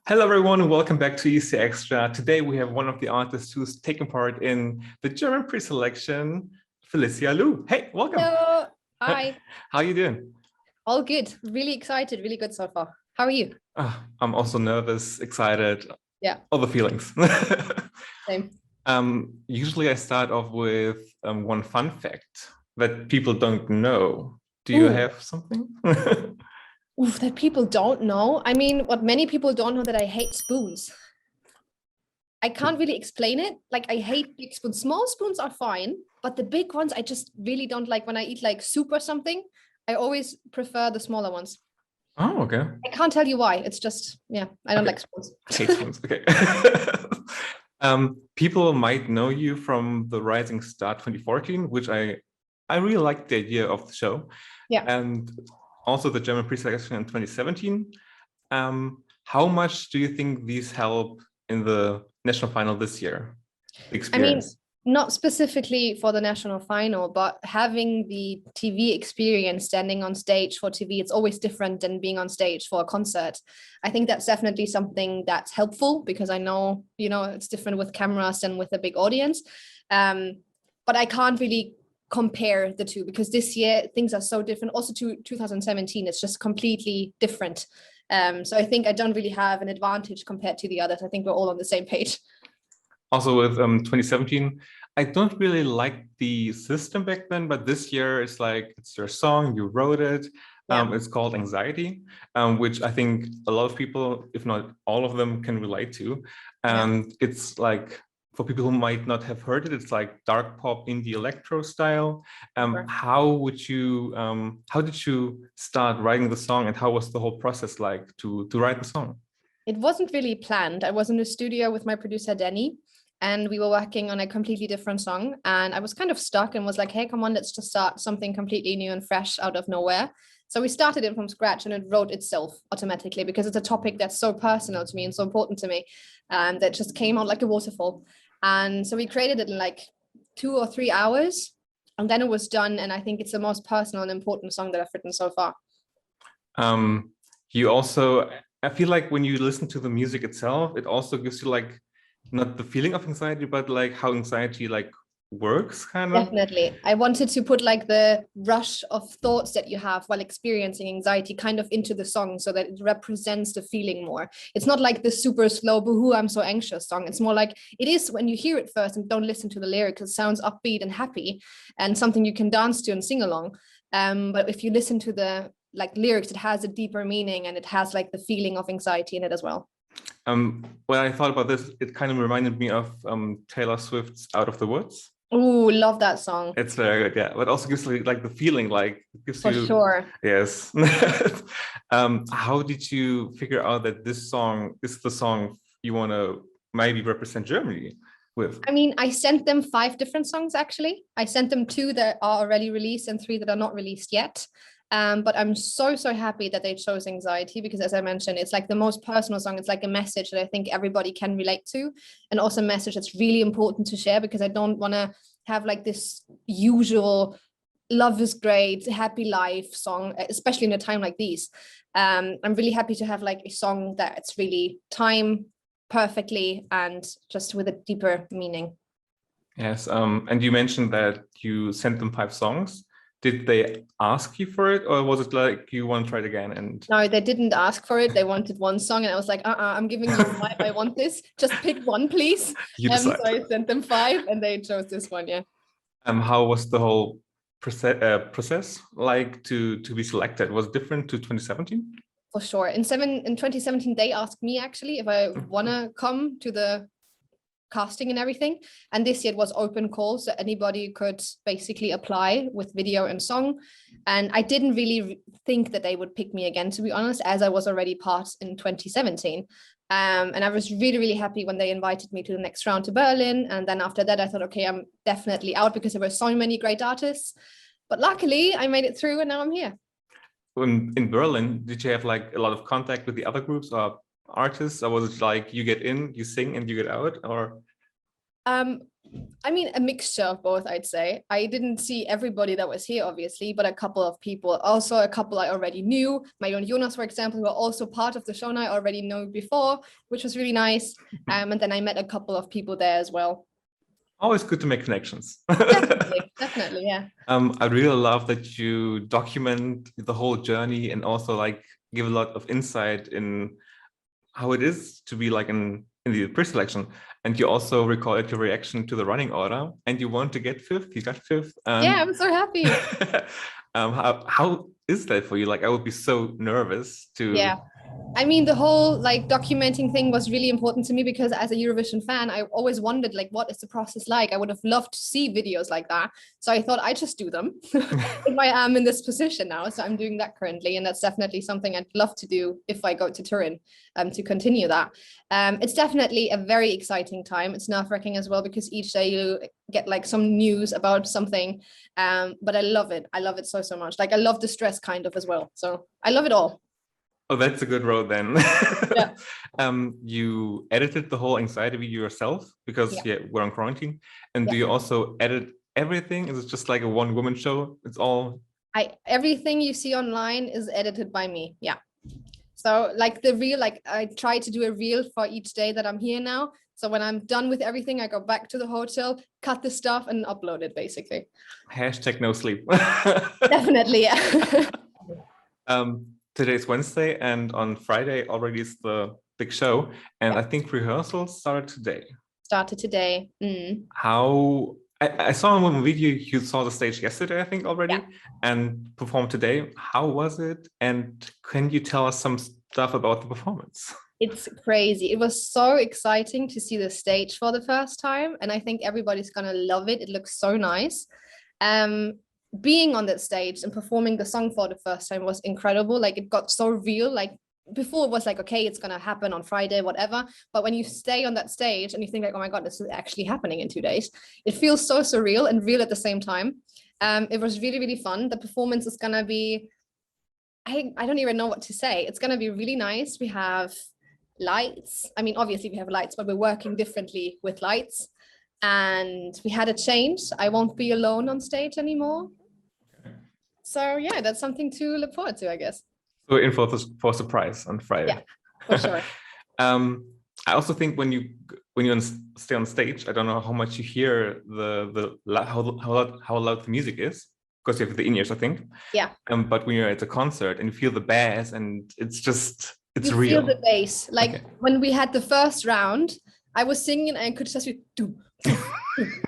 Hello, everyone, and welcome back to ESCXTRA. Today, we have one of the artists who's taken part in the German pre-selection, Felicia Lu. Hey, welcome. Hello. Hi. How are you doing? All good. Really excited. Really good so far. How are you? I'm also nervous, excited. Yeah. All the feelings. Same. Usually, I start off with one fun fact that people don't know. Do you have something? Oof, that people don't know. I mean, what many people don't know that I hate spoons. I can't really explain it. Like, I hate big spoons. Small spoons are fine, but the big ones, I just really don't like. When I eat like soup or something, I always prefer the smaller ones. Oh, okay. I can't tell you why. It's just, yeah, I don't like spoons. Hate spoons. Okay. People might know you from the Rising Star 2014, which I really liked the idea of the show. Yeah. And also the German pre-selection in 2017. How much do you think these help in the national final this year? I mean, not specifically for the national final, but having the TV experience, standing on stage for TV, it's always different than being on stage for a concert. I think that's definitely something that's helpful because I know, it's different with cameras than with a big audience. But I can't really compare the two because this year things are so different. Also to 2017, it's just completely different. So I think I don't really have an advantage compared to the others. I think we're all on the same page. Also with 2017, I don't really like the system back then, but this year it's like, it's your song, you wrote it. Yeah. It's called Anxiety, which I think a lot of people, if not all of them, can relate to. And it's like, for people who might not have heard it, it's like dark pop indie electro style. How did you start writing the song, and how was the whole process like to write the song? It wasn't really planned. I was in the studio with my producer, Danny, and we were working on a completely different song. And I was kind of stuck and was like, hey, come on, let's just start something completely new and fresh out of nowhere. So we started it from scratch and it wrote itself automatically because it's a topic that's so personal to me and so important to me. That just came out like a waterfall. And so we created it in like 2 or 3 hours and then it was done. And I think it's the most personal and important song that I've written so far. You also, I feel like when you listen to the music itself, it also gives you like, not the feeling of anxiety, but like how anxiety like works kind of. Definitely. I wanted to put like the rush of thoughts that you have while experiencing anxiety kind of into the song so that it represents the feeling more. It's not like the super slow boohoo, I'm so anxious song. It's more like it is when you hear it first and don't listen to the lyrics. It sounds upbeat and happy and something you can dance to and sing along. But if you listen to the like lyrics, it has a deeper meaning and it has like the feeling of anxiety in it as well. When I thought about this, it kind of reminded me of Taylor Swift's Out of the Woods. Oh, love that song. It's very good, yeah. But also gives like the feeling, like gives For you. Sure. Yes. How did you figure out that this song is the song you want to maybe represent Germany with? I mean, I sent them 5 different songs actually. I sent them 2 that are already released and 3 that are not released yet. But I'm so happy that they chose Anxiety because, as I mentioned, it's like the most personal song. It's like a message that I think everybody can relate to, and also a message that's really important to share because I don't want to have like this usual love is great, happy life song, especially in a time like these. I'm really happy to have like a song that's really timed perfectly and just with a deeper meaning. Yes, and you mentioned that you sent them 5 songs. Did they ask you for it, or was it like you want to try it again? And no, they didn't ask for it. They wanted one song, and I was like, I'm giving you 5. I want this. Just pick one, please. So I sent them 5, and they chose this one. Yeah. How was the whole process like to be selected? Was it different to 2017? For sure. In 2017, they asked me actually if I wanna come to the casting and everything, and this year it was open call, so anybody could basically apply with video and song. And I didn't really think that they would pick me again, to be honest, as I was already part in 2017. And I was really happy when they invited me to the next round to Berlin. And then after that I thought, okay, I'm definitely out because there were so many great artists, but luckily I made it through and now I'm here. In Berlin, did you have like a lot of contact with the other groups or artists, or was it like you get in, you sing, and you get out? Or I mean, a mixture of both, I'd say. I didn't see everybody that was here, obviously, but a couple of people. Also, a couple I already knew. My own Jonas, for example, who are also part of the show now, I already know before, which was really nice. And then I met a couple of people there as well. Always good to make connections. Definitely, yeah. I really love that you document the whole journey and also like give a lot of insight in how it is to be like in the pre-selection. And you also recorded your reaction to the running order, and you want to get fifth. You got fifth. Yeah, I'm so happy. How is that for you? Like, I would be so nervous to. Yeah. I mean, the whole like documenting thing was really important to me because as a Eurovision fan, I always wondered like, what is the process like? I would have loved to see videos like that. So I thought I'd just do them if I am in this position now. So I'm doing that currently. And that's definitely something I'd love to do if I go to Turin to continue that. It's definitely a very exciting time. It's nerve-wracking as well because each day you get like some news about something. But I love it. I love it so, so much. Like I love the stress kind of as well. So I love it all. Oh, that's a good road then. Yeah. You edited the whole anxiety video yourself because we're on quarantine. And do you also edit everything? Is it just like a one-woman show? It's all. Everything you see online is edited by me. Yeah. So like the reel, like I try to do a reel for each day that I'm here now. So when I'm done with everything, I go back to the hotel, cut the stuff and upload it basically. Hashtag no sleep. Definitely, yeah. Today's Wednesday, and on Friday already is the big show. And I think rehearsals started today. How I saw in one video you saw the stage yesterday, I think already, and performed today. How was it? And can you tell us some stuff about the performance? It's crazy. It was so exciting to see the stage for the first time, and I think everybody's gonna love it. It looks so nice. Being on that stage and performing the song for the first time was incredible. Like it got so real. Like before it was like, okay, it's gonna happen on Friday, whatever. But when you stay on that stage and you think like, oh my God, this is actually happening in 2 days, it feels so surreal and real at the same time. It was really, really fun. The performance is gonna be, I don't even know what to say. It's gonna be really nice. We have lights. I mean, obviously we have lights, but we're working differently with lights. And we had a change. I won't be alone on stage anymore. So yeah, that's something to look forward to, I guess. So in for surprise on Friday. Yeah, for sure. I also think when you stay on stage, I don't know how much you hear how loud the music is, because you have the in-ears, I think. Yeah. But when you're at a concert and you feel the bass, and it's you real. Feel the bass. Like when we had the first round, I was singing and I could just be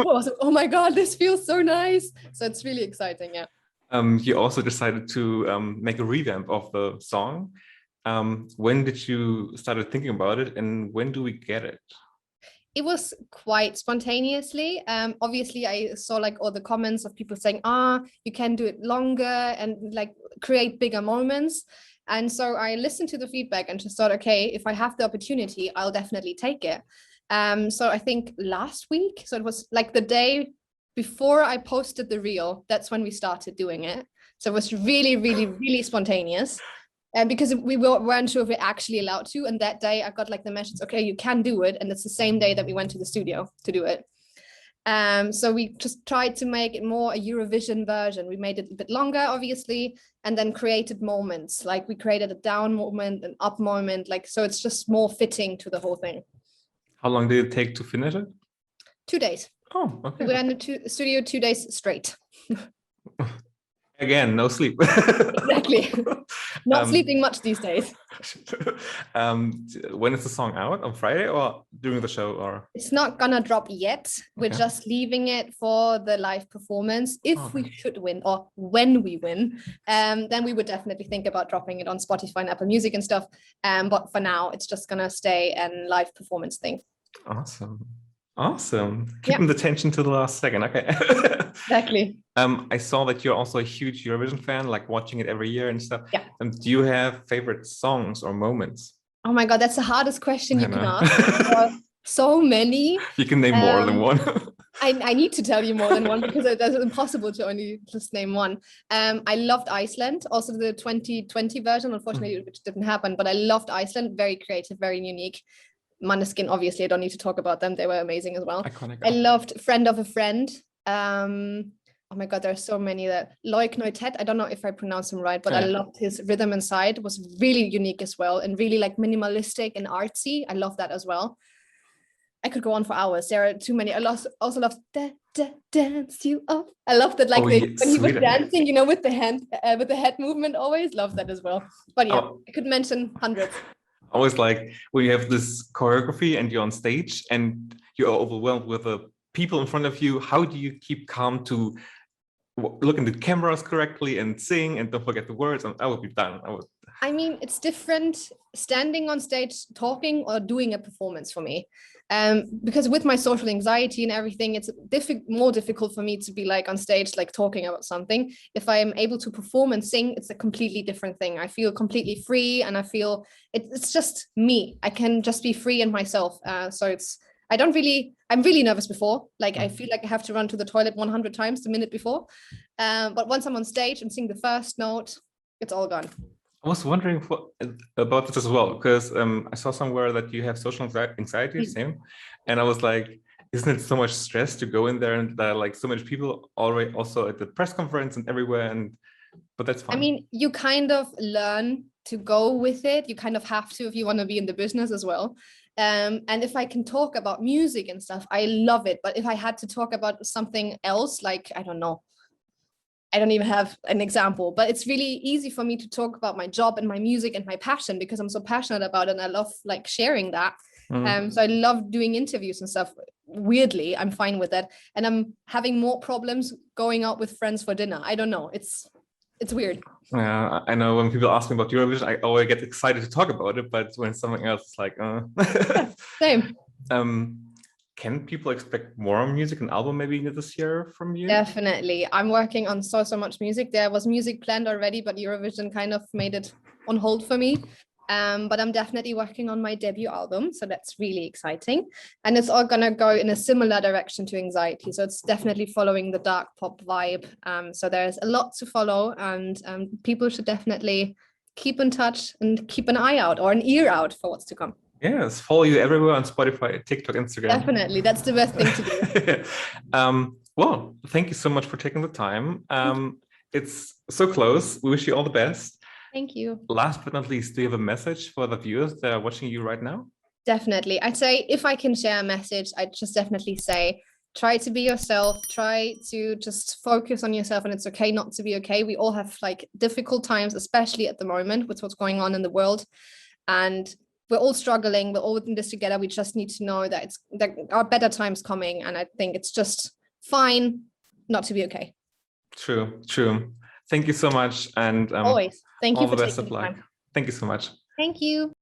oh my God, this feels so nice. So it's really exciting, yeah. You also decided to make a revamp of the song. When did you started thinking about it, and when do we get it? It was quite spontaneously. Obviously, I saw like all the comments of people saying, you can do it longer and like create bigger moments. And so I listened to the feedback and just thought, okay, if I have the opportunity, I'll definitely take it. So I think last week, so it was like the day before I posted the reel, that's when we started doing it. So it was really, really, really spontaneous. And because we weren't sure if we're actually allowed to. And that day I got like the message, okay, you can do it. And it's the same day that we went to the studio to do it. So we just tried to make it more a Eurovision version. We made it a bit longer, obviously, and then created moments. Like we created a down moment, an up moment, like, so it's just more fitting to the whole thing. How long did it take to finish it? 2 days. Oh, okay. We were in the studio 2 days straight. Again, no sleep. Exactly. Not sleeping much these days. When is the song out? On Friday or during the show? Or it's not gonna drop yet. We're just leaving it for the live performance. If we should win, or when we win, then we would definitely think about dropping it on Spotify and Apple Music and stuff. But for now, it's just gonna stay a live performance thing. Awesome. Keeping the tension to the last second. Okay. Exactly. I saw that you're also a huge Eurovision fan, like watching it every year and stuff. Yeah. Do you have favorite songs or moments? Oh my God, that's the hardest question you can ask. So many. You can name more than one. I need to tell you more than one because it's impossible to only just name one. I loved Iceland, also the 2020 version, unfortunately, which didn't happen, but I loved Iceland. Very creative, very unique. Måneskin, obviously, I don't need to talk about them. They were amazing as well. Iconic. I loved Friend of a Friend. Oh my God, there are so many that Loic Noitet. I don't know if I pronounce him right, but I loved his rhythm inside. It was really unique as well, and really like minimalistic and artsy. I love that as well. I could go on for hours. There are too many. I also love Dance You Up. I love that, like when he was dancing, you know, with the head movement. Always love that as well. But yeah, I could mention hundreds. Always like when you have this choreography and you're on stage and you're overwhelmed with the people in front of you. How do you keep calm to look in the cameras correctly and sing and don't forget the words? And I would be done. I mean, it's different standing on stage, talking, or doing a performance for me. Because with my social anxiety and everything, it's more difficult for me to be like on stage, like talking about something. If I am able to perform and sing, it's a completely different thing. I feel completely free, and I feel it's just me. I can just be free in myself. So I'm really nervous before. Like I feel like I have to run to the toilet 100 times the minute before. But once I'm on stage and sing the first note, it's all gone. I was wondering about this as well, because I saw somewhere that you have social anxiety, same. And I was like, isn't it so much stress to go in there, and there are like so many people already also at the press conference and everywhere, but that's fine. I mean, you kind of learn to go with it. You kind of have to if you want to be in the business as well. And if I can talk about music and stuff, I love it. But if I had to talk about something else, like, I don't know, I don't even have an example, but it's really easy for me to talk about my job and my music and my passion, because I'm so passionate about it and I love like sharing that. So I love doing interviews and stuff. Weirdly, I'm fine with that. And I'm having more problems going out with friends for dinner. I don't know. It's weird. Yeah, I know when people ask me about Eurovision, I always get excited to talk about it, but when something else is like, Yeah, same. Can people expect more music and album maybe this year from you? Definitely. I'm working on so much music. There was music planned already, but Eurovision kind of made it on hold for me. But I'm definitely working on my debut album. So that's really exciting. And it's all going to go in a similar direction to Anxiety. So it's definitely following the dark pop vibe. So there's a lot to follow, and people should definitely keep in touch and keep an eye out or an ear out for what's to come. Yes, follow you everywhere on Spotify, TikTok, Instagram. Definitely, that's the best thing to do. Well, thank you so much for taking the time. It's so close. We wish you all the best. Thank you. Last but not least, do you have a message for the viewers that are watching you right now? Definitely. I'd say if I can share a message, I'd just definitely say, try to be yourself, try to just focus on yourself, and it's okay not to be okay. We all have like difficult times, especially at the moment with what's going on in the world. And we're all struggling, we're all in this together. We just need to know that there are better times coming. And I think it's just fine not to be okay. True. Thank you so much. And always. Thank you for all the best taking of luck. Thank you so much. Thank you.